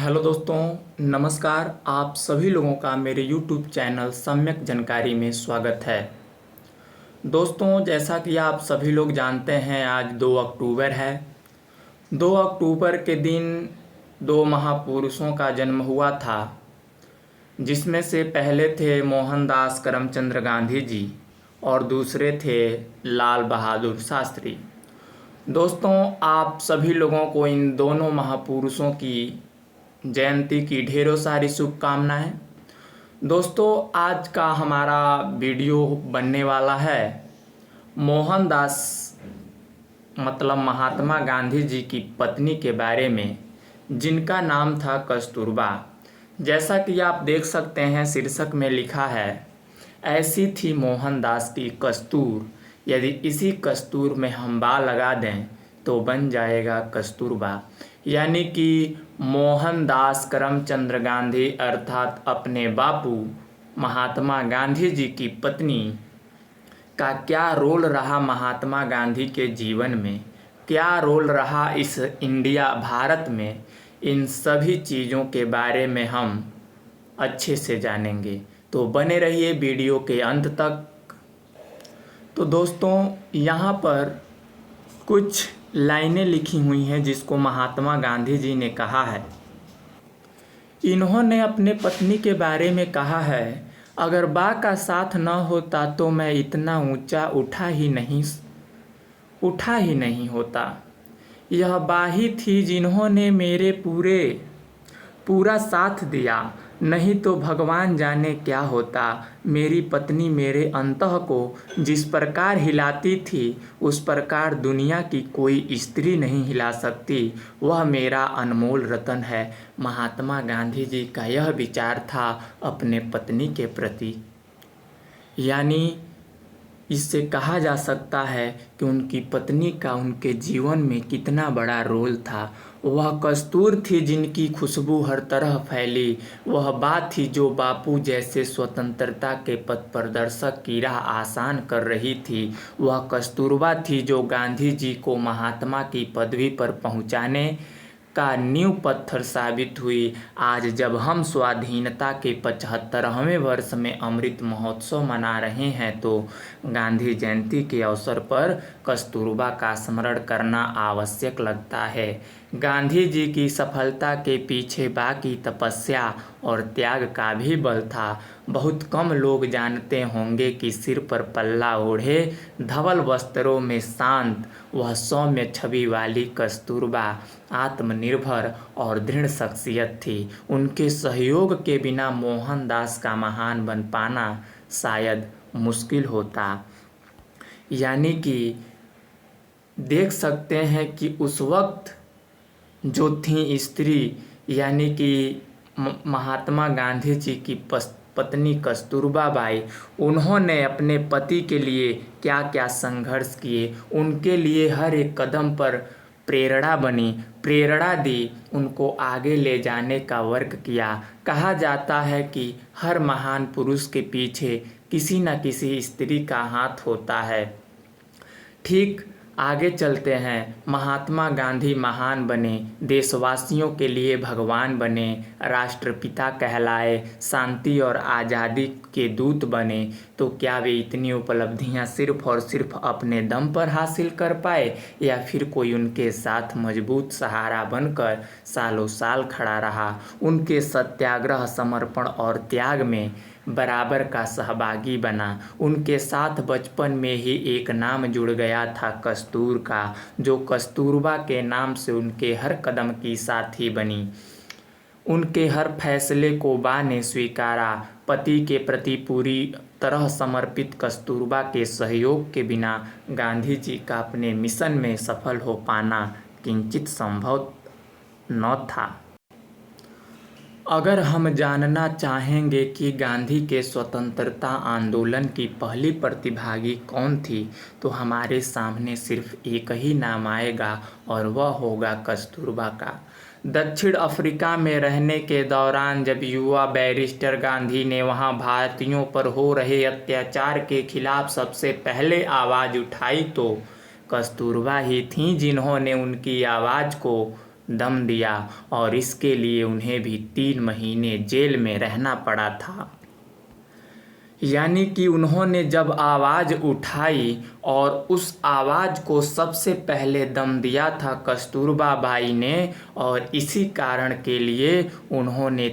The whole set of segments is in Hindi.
हेलो दोस्तों, नमस्कार। आप सभी लोगों का मेरे यूट्यूब चैनल सम्यक जानकारी में स्वागत है। दोस्तों, जैसा कि आप सभी लोग जानते हैं, आज 2 अक्टूबर है। 2 अक्टूबर के दिन 2 महापुरुषों का जन्म हुआ था, जिसमें से पहले थे मोहनदास करमचंद गांधी जी और दूसरे थे लाल बहादुर शास्त्री। दोस्तों, आप सभी लोगों को इन दोनों महापुरुषों की जयंती की ढेरों सारी शुभकामनाएं। दोस्तों, आज का हमारा वीडियो बनने वाला है मोहनदास मतलब महात्मा गांधी जी की पत्नी के बारे में, जिनका नाम था कस्तूरबा। जैसा कि आप देख सकते हैं, शीर्षक में लिखा है, ऐसी थी मोहनदास की कस्तूर, यदि इसी कस्तूर में हम बाल लगा दें तो बन जाएगा कस्तूरबा। यानी कि मोहनदास करमचंद गांधी अर्थात अपने बापू महात्मा गांधी जी की पत्नी का क्या रोल रहा महात्मा गांधी के जीवन में, क्या रोल रहा इस इंडिया भारत में, इन सभी चीज़ों के बारे में हम अच्छे से जानेंगे। तो बने रहिए वीडियो के अंत तक। तो दोस्तों, यहाँ पर कुछ लाइनें लिखी हुई हैं जिसको महात्मा गांधी जी ने कहा है। इन्होंने अपने पत्नी के बारे में कहा है, अगर बा का साथ न होता तो मैं इतना ऊंचा उठा ही नहीं होता। यह बा ही थी जिन्होंने मेरे पूरा साथ दिया, नहीं तो भगवान जाने क्या होता। मेरी पत्नी मेरे अंतः को जिस प्रकार हिलाती थी, उस प्रकार दुनिया की कोई स्त्री नहीं हिला सकती। वह मेरा अनमोल रतन है। महात्मा गांधी जी का यह विचार था अपने पत्नी के प्रति। यानी इससे कहा जा सकता है कि उनकी पत्नी का उनके जीवन में कितना बड़ा रोल था। वह कस्तूर थी जिनकी खुशबू हर तरह फैली। वह बात थी जो बापू जैसे स्वतंत्रता के पथ प्रदर्शक की राह आसान कर रही थी। वह कस्तूरबा थी जो गांधी जी को महात्मा की पदवी पर पहुंचाने का नींव पत्थर साबित हुई। आज जब हम स्वाधीनता के 75वें वर्ष में अमृत महोत्सव मना रहे हैं, तो गांधी जयंती के अवसर पर कस्तूरबा का स्मरण करना आवश्यक लगता है। गांधी जी की सफलता के पीछे बाकी तपस्या और त्याग का भी बल था। बहुत कम लोग जानते होंगे कि सिर पर पल्ला ओढ़े, धवल वस्त्रों में शांत, वह सौम्य छवि वाली कस्तूरबा आत्मनिर्भर और दृढ़ शख्सियत थी। उनके सहयोग के बिना मोहनदास का महान बन पाना शायद मुश्किल होता। यानी कि देख सकते हैं कि उस वक्त जो थी स्त्री, यानी कि महात्मा गांधी जी की पत्नी कस्तूरबा बाई, उन्होंने अपने पति के लिए क्या क्या संघर्ष किए, उनके लिए हर एक कदम पर प्रेरणा बनी, प्रेरणा दी, उनको आगे ले जाने का वर्क किया। कहा जाता है कि हर महान पुरुष के पीछे किसी न किसी स्त्री का हाथ होता है। ठीक आगे चलते हैं। महात्मा गांधी महान बने, देशवासियों के लिए भगवान बने, राष्ट्रपिता कहलाए, शांति और आज़ादी के दूत बने। तो क्या वे इतनी उपलब्धियां सिर्फ और सिर्फ अपने दम पर हासिल कर पाए, या फिर कोई उनके साथ मजबूत सहारा बनकर सालों साल खड़ा रहा, उनके सत्याग्रह, समर्पण और त्याग में बराबर का सहभागी बना। उनके साथ बचपन में ही एक नाम जुड़ गया था कस्तूर का, जो कस्तूरबा के नाम से उनके हर कदम की साथी बनी। उनके हर फैसले को बा ने स्वीकारा। पति के प्रति पूरी तरह समर्पित कस्तूरबा के सहयोग के बिना गांधी जी का अपने मिशन में सफल हो पाना किंचित संभव न था। अगर हम जानना चाहेंगे कि गांधी के स्वतंत्रता आंदोलन की पहली प्रतिभागी कौन थी, तो हमारे सामने सिर्फ एक ही नाम आएगा और वह होगा कस्तूरबा का। दक्षिण अफ्रीका में रहने के दौरान जब युवा बैरिस्टर गांधी ने वहां भारतीयों पर हो रहे अत्याचार के खिलाफ सबसे पहले आवाज़ उठाई, तो कस्तूरबा ही थीं जिन्होंने उनकी आवाज़ को दम दिया और इसके लिए उन्हें भी 3 महीने जेल में रहना पड़ा था। यानी कि उन्होंने जब आवाज़ उठाई और उस आवाज़ को सबसे पहले दम दिया था कस्तूरबा बाई ने, और इसी कारण के लिए उन्होंने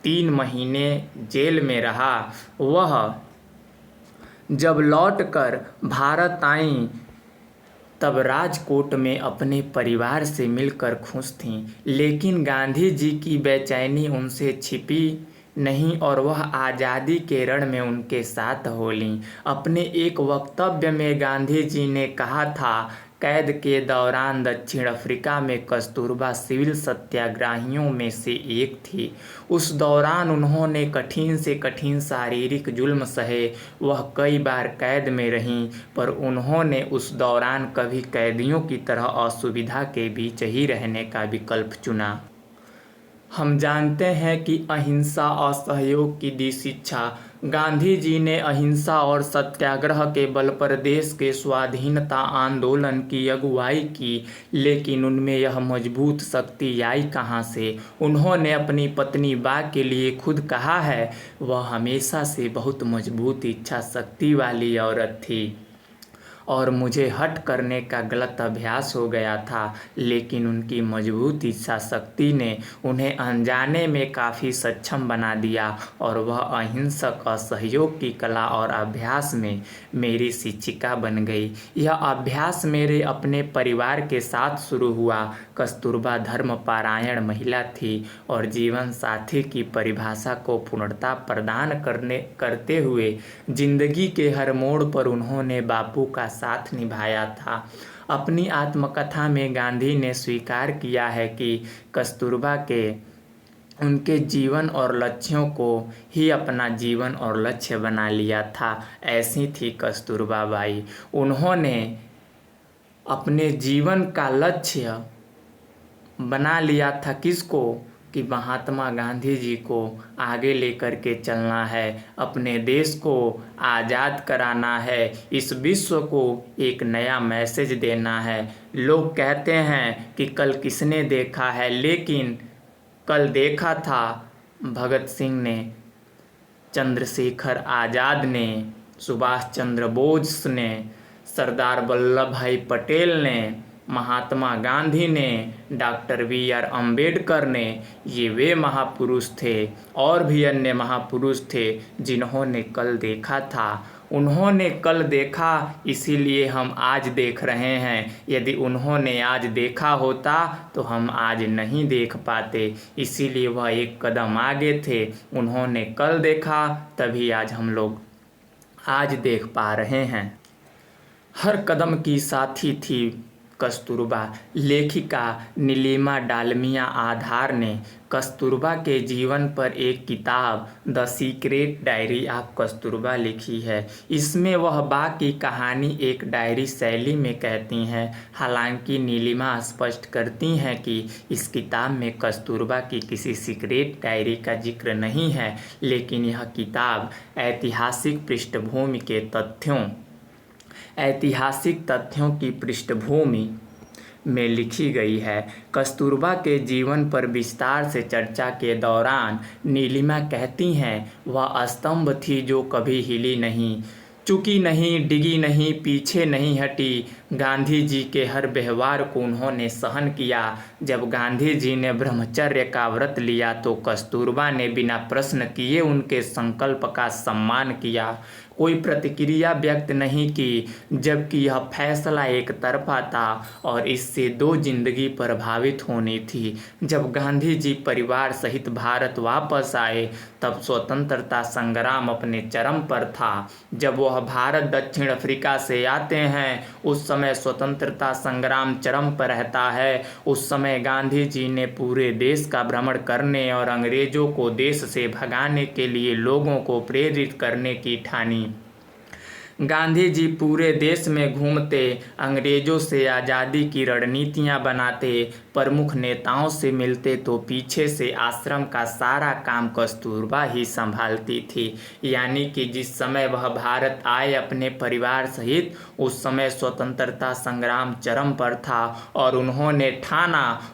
3 महीने जेल में रहा। वह जब लौटकर भारत आईं तब राजकोट में अपने परिवार से मिलकर खुश थीं, लेकिन गांधी जी की बेचैनी उनसे छिपी नहीं और वह आज़ादी के रण में उनके साथ हो लीं। अपने एक वक्तव्य में गांधी जी ने कहा था, कैद के दौरान दक्षिण अफ्रीका में कस्तूरबा सिविल सत्याग्रहियों में से एक थी। उस दौरान उन्होंने कठिन से कठिन शारीरिक जुल्म सहे। वह कई बार कैद में रहीं, पर उन्होंने उस दौरान कभी कैदियों की तरह असुविधा के बीच ही रहने का विकल्प चुना। हम जानते हैं कि अहिंसा और असहयोग की दी शिक्षा। गांधी जी ने अहिंसा और सत्याग्रह के बल पर देश के स्वाधीनता आंदोलन की अगुवाई की, लेकिन उनमें यह मजबूत शक्ति आई कहाँ से? उन्होंने अपनी पत्नी बा के लिए खुद कहा है, वह हमेशा से बहुत मजबूत इच्छा शक्ति वाली औरत थी और मुझे हठ करने का गलत अभ्यास हो गया था, लेकिन उनकी मजबूत इच्छा शक्ति ने उन्हें अनजाने में काफ़ी सक्षम बना दिया और वह अहिंसक असहयोग की कला और अभ्यास में मेरी शिक्षिका बन गई। यह अभ्यास मेरे अपने परिवार के साथ शुरू हुआ। कस्तूरबा धर्मपरायण महिला थी और जीवन साथी की परिभाषा को पूर्णता प्रदान करते हुए जिंदगी के हर मोड़ पर उन्होंने बापू का साथ निभाया था। अपनी आत्मकथा में गांधी ने स्वीकार किया है कि कस्तूरबा के उनके जीवन और लक्ष्यों को ही अपना जीवन और लक्ष्य बना लिया था। ऐसी थी कस्तूरबा बाई। उन्होंने अपने जीवन का लक्ष्य बना लिया था किसको? कि महात्मा गांधी जी को आगे लेकर के चलना है, अपने देश को आज़ाद कराना है, इस विश्व को एक नया मैसेज देना है। लोग कहते हैं कि कल किसने देखा है, लेकिन कल देखा था भगत सिंह ने, चंद्रशेखर आज़ाद ने, सुभाष चंद्र बोस ने, सरदार वल्लभ भाई पटेल ने, महात्मा गांधी ने, डॉक्टर बी.आर. अम्बेडकर ने। ये वे महापुरुष थे और भी अन्य महापुरुष थे जिन्होंने कल देखा था। उन्होंने कल देखा, इसीलिए हम आज देख रहे हैं। यदि उन्होंने आज देखा होता तो हम आज नहीं देख पाते, इसीलिए वह एक कदम आगे थे। उन्होंने कल देखा, तभी आज हम लोग आज देख पा रहे हैं। हर कदम की साथी थी कस्तूरबा। लेखिका नीलिमा डालमिया आधार ने कस्तूरबा के जीवन पर एक किताब the secret diary of Kasturba लिखी है। इसमें वह बा की कहानी एक डायरी शैली में कहती हैं। हालांकि नीलिमा स्पष्ट करती हैं कि इस किताब में कस्तूरबा की किसी सीक्रेट डायरी का जिक्र नहीं है, लेकिन यह किताब ऐतिहासिक तथ्यों की पृष्ठभूमि में लिखी गई है। कस्तूरबा के जीवन पर विस्तार से चर्चा के दौरान नीलिमा कहती हैं, वह स्तंभ थी जो कभी हिली नहीं, चुकी नहीं, डिगी नहीं, पीछे नहीं हटी। गांधी जी के हर व्यवहार को उन्होंने सहन किया। जब गांधी जी ने ब्रह्मचर्य का व्रत लिया तो कस्तूरबा ने बिना प्रश्न किए उनके संकल्प का सम्मान किया, कोई प्रतिक्रिया व्यक्त नहीं की, जबकि यह फैसला एक तरफा था और इससे 2 जिंदगी प्रभावित होनी थी। जब गांधी जी परिवार सहित भारत वापस आए तब स्वतंत्रता संग्राम अपने चरम पर था। जब वह भारत दक्षिण अफ्रीका से आते हैं उस समय स्वतंत्रता संग्राम चरम पर रहता है। उस समय गांधी जी ने पूरे देश का भ्रमण करने और अंग्रेजों को देश से भगाने के लिए लोगों को प्रेरित करने की ठानी। गांधी जी पूरे देश में घूमते, अंग्रेजों से आज़ादी की रणनीतियां बनाते, प्रमुख नेताओं से मिलते तो पीछे से आश्रम का सारा काम कस्तूरबा ही संभालती थी। यानी कि जिस समय वह भारत आए अपने परिवार सहित, उस समय स्वतंत्रता संग्राम चरम पर था और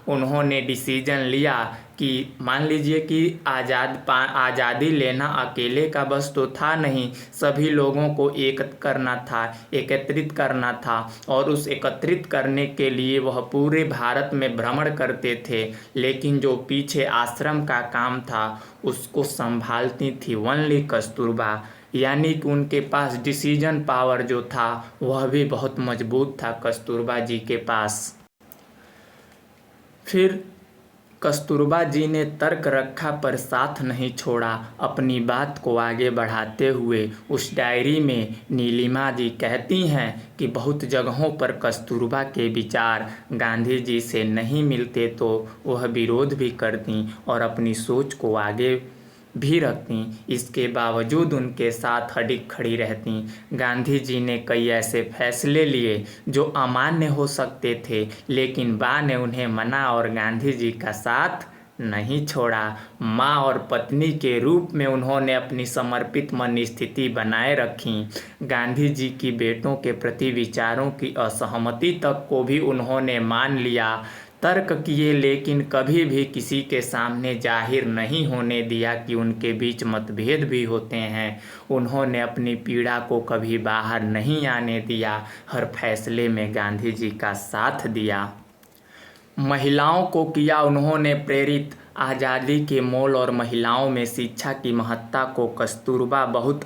उन्होंने डिसीजन लिया कि मान लीजिए कि आज़ादी लेना अकेले का बस तो था नहीं, सभी लोगों को एकत्रित करना था और उस एकत्रित करने के लिए वह पूरे भारत में भ्रमण करते थे। लेकिन जो पीछे आश्रम का काम था उसको संभालती थी ओनली कस्तूरबा। यानी कि उनके पास डिसीजन पावर जो था वह भी बहुत मजबूत था कस्तूरबा जी के पास। फिर कस्तूरबा जी ने तर्क रखा पर साथ नहीं छोड़ा। अपनी बात को आगे बढ़ाते हुए उस डायरी में नीलिमा जी कहती हैं कि बहुत जगहों पर कस्तूरबा के विचार गांधी जी से नहीं मिलते तो वह विरोध भी करती और अपनी सोच को आगे भी रखती। इसके बावजूद उनके साथ अडिग खड़ी रहती। गांधी जी ने कई ऐसे फैसले लिए जो अमान्य हो सकते थे, लेकिन बा ने उन्हें मना और गांधी जी का साथ नहीं छोड़ा। माँ और पत्नी के रूप में उन्होंने अपनी समर्पित मन स्थिति बनाए रखी। गांधी जी की बेटों के प्रति विचारों की असहमति तक को भी उन्होंने मान लिया, तर्क किए, लेकिन कभी भी किसी के सामने जाहिर नहीं होने दिया कि उनके बीच मतभेद भी होते हैं। उन्होंने अपनी पीड़ा को कभी बाहर नहीं आने दिया, हर फैसले में गांधी जी का साथ दिया। महिलाओं को किया उन्होंने प्रेरित आज़ादी के मोल और महिलाओं में शिक्षा की महत्ता को कस्तूरबा बहुत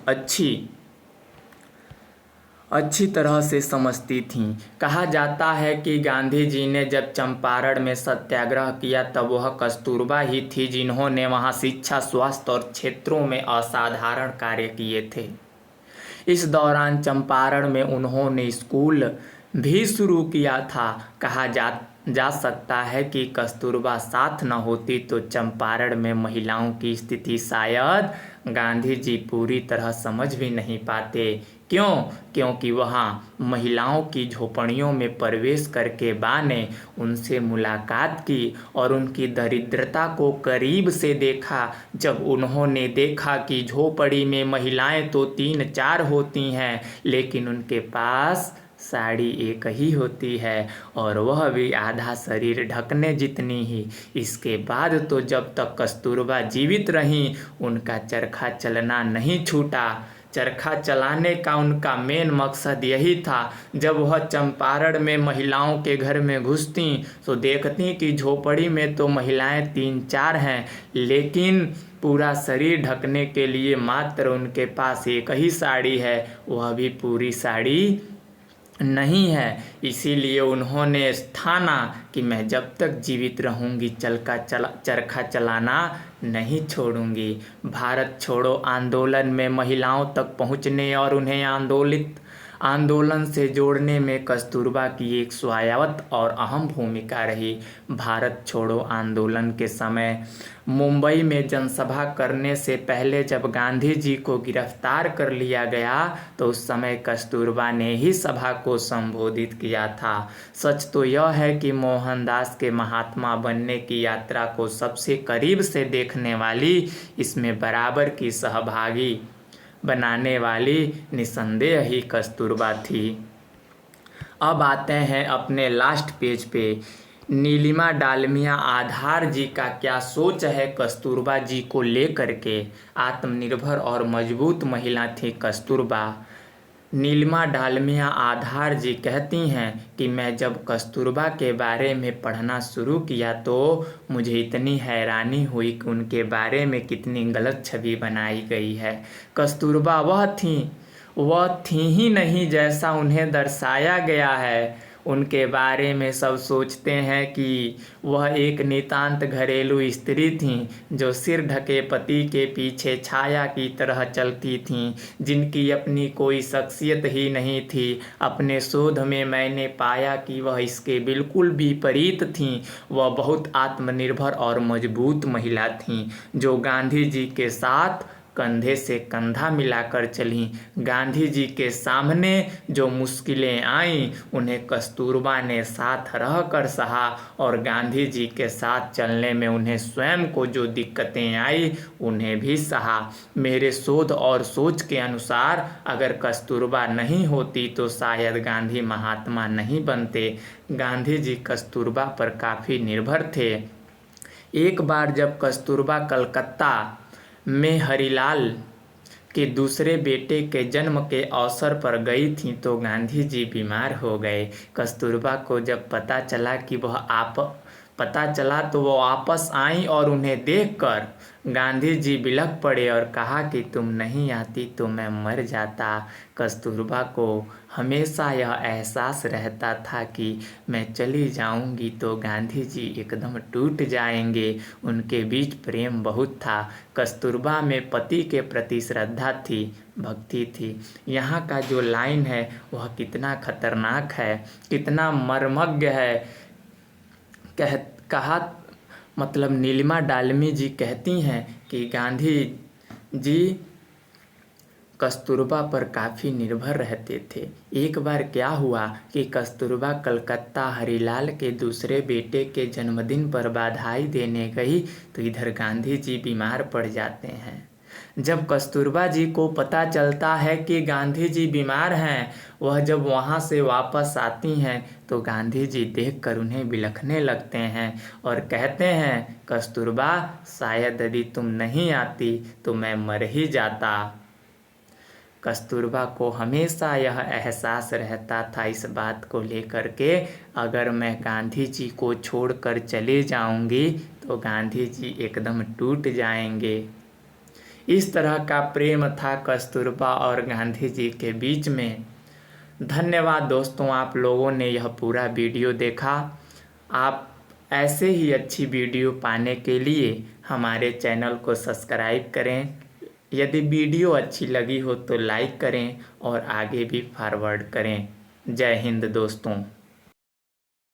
अच्छी तरह से समझती थीं। कहा जाता है कि गांधी जी ने जब चंपारण में सत्याग्रह किया तब वह कस्तूरबा ही थी जिन्होंने वहां शिक्षा, स्वास्थ्य और क्षेत्रों में असाधारण कार्य किए थे। इस दौरान चंपारण में उन्होंने स्कूल भी शुरू किया था। कहा जा सकता है कि कस्तूरबा साथ न होती तो चंपारण में महिलाओं की स्थिति शायद गांधी जी पूरी तरह समझ भी नहीं पाते। क्योंकि वहाँ महिलाओं की झोपड़ियों में प्रवेश करके बा ने उनसे मुलाकात की और उनकी दरिद्रता को करीब से देखा। जब उन्होंने देखा कि झोपड़ी में महिलाएं तो 3-4 होती हैं, लेकिन उनके पास साड़ी एक ही होती है और वह भी आधा शरीर ढकने जितनी ही। इसके बाद तो जब तक कस्तूरबा जीवित रहीं उनका चरखा चलना नहीं छूटा। चरखा चलाने का उनका मेन मकसद यही था। जब वह चंपारण में महिलाओं के घर में घुसती तो देखती कि झोपड़ी में तो महिलाएं 3-4 हैं, लेकिन पूरा शरीर ढकने के लिए मात्र उनके पास एक ही साड़ी है, वह भी पूरी साड़ी नहीं है। इसीलिए उन्होंने ठाना कि मैं जब तक जीवित रहूंगी चरखा चलाना नहीं छोड़ूंगी। भारत छोड़ो आंदोलन में महिलाओं तक पहुंचने और उन्हें आंदोलन से जोड़ने में कस्तूरबा की एक स्वायत्त और अहम भूमिका रही। भारत छोड़ो आंदोलन के समय मुंबई में जनसभा करने से पहले जब गांधी जी को गिरफ्तार कर लिया गया तो उस समय कस्तूरबा ने ही सभा को संबोधित किया था। सच तो यह है कि मोहनदास के महात्मा बनने की यात्रा को सबसे करीब से देखने वाली, इसमें बराबर की सहभागी बनाने वाली निसंदेह ही कस्तूरबा थी। अब आते हैं अपने लास्ट पेज पे। नीलिमा डालमिया आधार जी का क्या सोच है कस्तूरबा जी को लेकर के। आत्मनिर्भर और मजबूत महिला थी कस्तूरबा। नीलिमा डालमिया आधार जी कहती हैं कि मैं जब कस्तूरबा के बारे में पढ़ना शुरू किया तो मुझे इतनी हैरानी हुई कि उनके बारे में कितनी गलत छवि बनाई गई है। कस्तूरबा वह थी ही नहीं जैसा उन्हें दर्शाया गया है। उनके बारे में सब सोचते हैं कि वह एक नितांत घरेलू स्त्री थीं जो सिर ढके पति के पीछे छाया की तरह चलती थीं, जिनकी अपनी कोई शख्सियत ही नहीं थी। अपने शोध में मैंने पाया कि वह इसके बिल्कुल विपरीत थीं। वह बहुत आत्मनिर्भर और मजबूत महिला थीं जो गांधी जी के साथ कंधे से कंधा मिलाकर चलीं। गांधी जी के सामने जो मुश्किलें आईं उन्हें कस्तूरबा ने साथ रहकर सहा, और गांधी जी के साथ चलने में उन्हें स्वयं को जो दिक्कतें आई उन्हें भी सहा। मेरे शोध और सोच के अनुसार अगर कस्तूरबा नहीं होती तो शायद गांधी महात्मा नहीं बनते। गांधी जी कस्तूरबा पर काफ़ी निर्भर थे। एक बार जब कस्तूरबा कलकत्ता में हरिलाल के दूसरे बेटे के जन्म के अवसर पर गई थी तो गांधी जी बीमार हो गए। कस्तूरबा को जब पता चला तो वो वापस आई और उन्हें देखकर गांधी जी बिलख पड़े और कहा कि तुम नहीं आती तो मैं मर जाता। कस्तूरबा को हमेशा यह एहसास रहता था कि मैं चली जाऊंगी तो गांधी जी एकदम टूट जाएंगे। उनके बीच प्रेम बहुत था। कस्तूरबा में पति के प्रति श्रद्धा थी, भक्ति थी। यहाँ का जो लाइन है वह कितना खतरनाक है, कितना मर्मज्ञ है। मतलब नीलिमा डालमी जी कहती हैं कि गांधी जी कस्तूरबा पर काफ़ी निर्भर रहते थे। एक बार क्या हुआ कि कस्तूरबा कलकत्ता हरिलाल के दूसरे बेटे के जन्मदिन पर बधाई देने गई तो इधर गांधी जी बीमार पड़ जाते हैं। जब कस्तूरबा जी को पता चलता है कि गांधी जी बीमार हैं, वह जब वहाँ से वापस आती हैं तो गांधी जी देखकर उन्हें बिलखने लगते हैं और कहते हैं, कस्तूरबा शायद यदि तुम नहीं आती तो मैं मर ही जाता। कस्तूरबा को हमेशा यह एहसास रहता था इस बात को लेकर के, अगर मैं गांधी जी को छोड़कर चले जाऊंगी तो गांधी जी एकदम टूट जाएंगे। इस तरह का प्रेम था कस्तूरबा और गांधी जी के बीच में। धन्यवाद दोस्तों, आप लोगों ने यह पूरा वीडियो देखा। आप ऐसे ही अच्छी वीडियो पाने के लिए हमारे चैनल को सब्सक्राइब करें। यदि वीडियो अच्छी लगी हो तो लाइक करें और आगे भी फॉरवर्ड करें। जय हिंद दोस्तों।